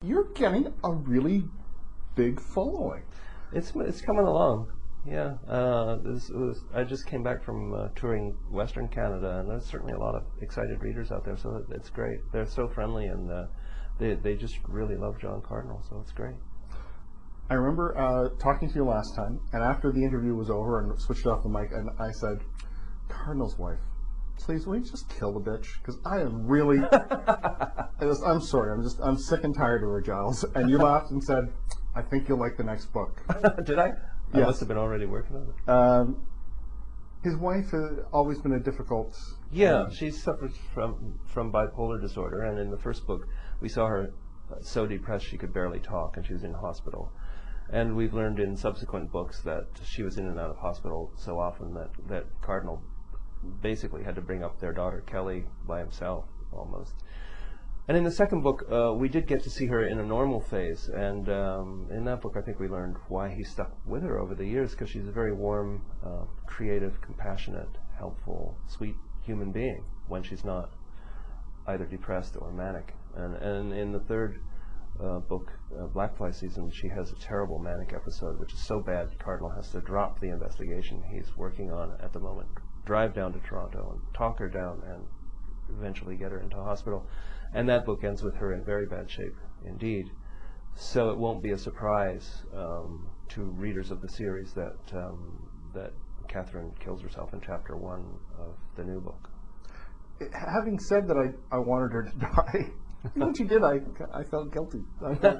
you're getting a really big following. It's coming along. Yeah, I just came back from touring Western Canada, and there's certainly a lot of excited readers out there, so it's great. They're so friendly, and they just really love John Cardinal, so it's great. I remember talking to you last time, and after the interview was over and switched off the mic, and I said, Cardinal's wife, please, will you just kill the bitch? Because I am really, I'm sorry, I'm sick and tired of her, Giles. And you laughed and said, I think you'll like the next book. Did I? I Yes. must have been already working on it. His wife has always been a difficult... Yeah, she suffers from bipolar disorder, and in the first book, we saw her so depressed she could barely talk, and she was in hospital. And we've learned in subsequent books that she was in and out of hospital so often that Cardinal basically had to bring up their daughter Kelly by himself, almost. And in the second book, we did get to see her in a normal phase, and in that book I think we learned why he stuck with her over the years, because she's a very warm, creative, compassionate, helpful, sweet human being when she's not either depressed or manic. And in the third book, Blackfly Season, she has a terrible manic episode, which is so bad Cardinal has to drop the investigation he's working on at the moment, drive down to Toronto and talk her down and eventually get her into hospital. And that book ends with her in very bad shape indeed. So it won't be a surprise to readers of the series that Catherine kills herself in chapter 1 of the new book. Having said that I wanted her to die, when she did, I felt guilty. I felt,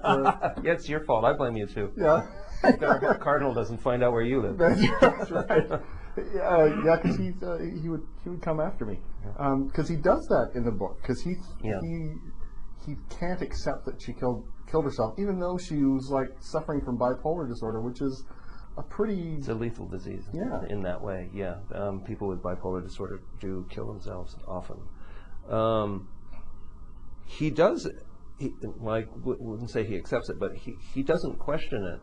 Yeah, it's your fault. I blame you too. yeah. Cardinal doesn't find out where you live. That's right. Yeah, because he would come after me. Because he does that in the book. Because he can't accept that she killed herself, even though she was like suffering from bipolar disorder, which is a pretty... It's a lethal disease. Yeah. In that way. Yeah. People with bipolar disorder do kill themselves often. He does. Wouldn't say he accepts it, but he doesn't question it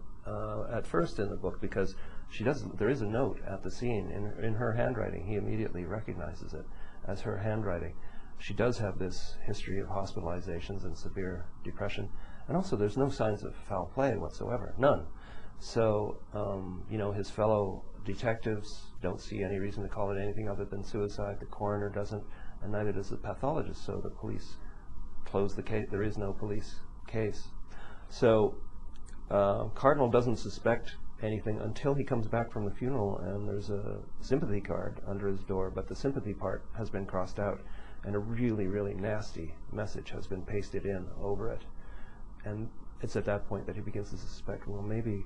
at first in the book, because she doesn't. There is a note at the scene in her handwriting. He immediately recognizes it as her handwriting. She does have this history of hospitalizations and severe depression, and also there's no signs of foul play whatsoever, none. So his fellow detectives don't see any reason to call it anything other than suicide. The coroner doesn't, and neither does the pathologist. So the police close the case. There is no police case. So Cardinal doesn't suspect anything until he comes back from the funeral, and there's a sympathy card under his door, but the sympathy part has been crossed out, and a really, really nasty message has been pasted in over it. And it's at that point that he begins to suspect, well, maybe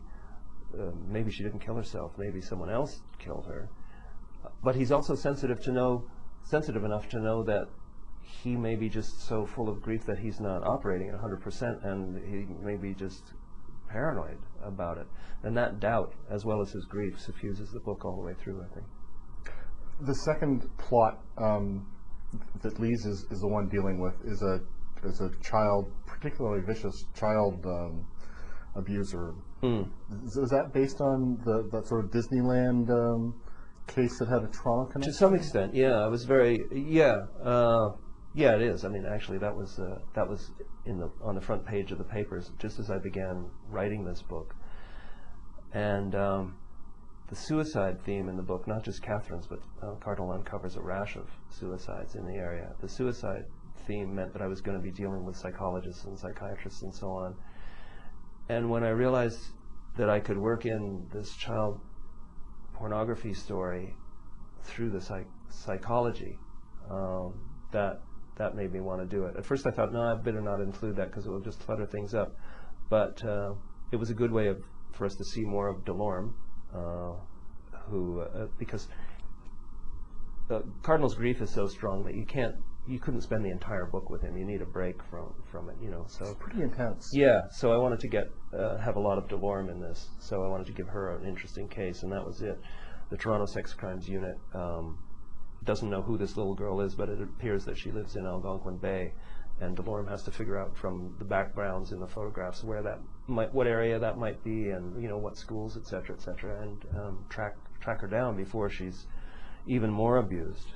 she didn't kill herself, maybe someone else killed her. But he's also sensitive enough to know that he may be just so full of grief that he's not operating at 100%, and he may be just paranoid about it. And that doubt, as well as his grief, suffuses the book all the way through, I think. The second plot that Lise is the one dealing with is a child, particularly vicious child abuser. Is that based on that sort of Disneyland case that had a trauma connection? To some extent, yeah. It was very, yeah, it is. I mean, actually, that was on the front page of the papers just as I began writing this book. And the suicide theme in the book, not just Catherine's, but Cardinal uncovers a rash of suicides in the area. The suicide theme meant that I was going to be dealing with psychologists and psychiatrists and so on. And when I realized that I could work in this child pornography story through the psychology, that made me want to do it. At first I thought, no, I better not include that because it will just clutter things up. But it was a good way for us to see more of Delorme, because Cardinal's grief is so strong that you couldn't spend the entire book with him. You need a break from it, So it's pretty intense. Yeah. So I wanted to have a lot of Delorme in this. So I wanted to give her an interesting case, and that was it. The Toronto Sex Crimes Unit doesn't know who this little girl is, but it appears that she lives in Algonquin Bay, and Delorme has to figure out from the backgrounds in the photographs what area that might be, and what schools, etc., and track her down before she's even more abused.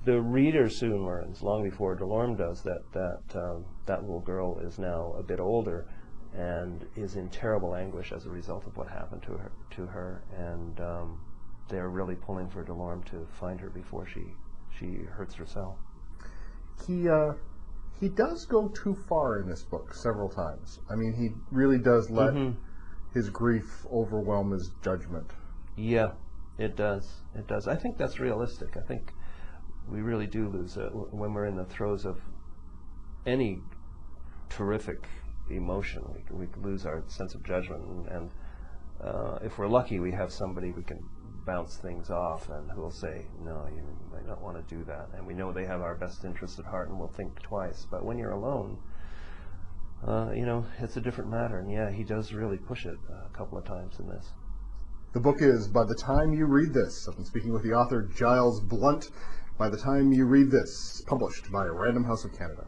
the reader soon learns, long before Delorme does, that little girl is now a bit older and is in terrible anguish as a result of what happened to her, and they're really pulling for Delorme to find her before she hurts herself. He does go too far in this book several times. I mean, he really does let his grief overwhelm his judgment. Yeah, it does. It does. I think that's realistic. I think we really do lose it when we're in the throes of any terrific emotion. We lose our sense of judgment, and if we're lucky, we have somebody we can bounce things off and who will say, no, you might not want to do that. And we know they have our best interests at heart and will think twice. But when you're alone, it's a different matter. And yeah, he does really push it a couple of times in this. The book is By the Time You Read This. I've been speaking with the author Giles Blunt. By the Time You Read This, published by Random House of Canada.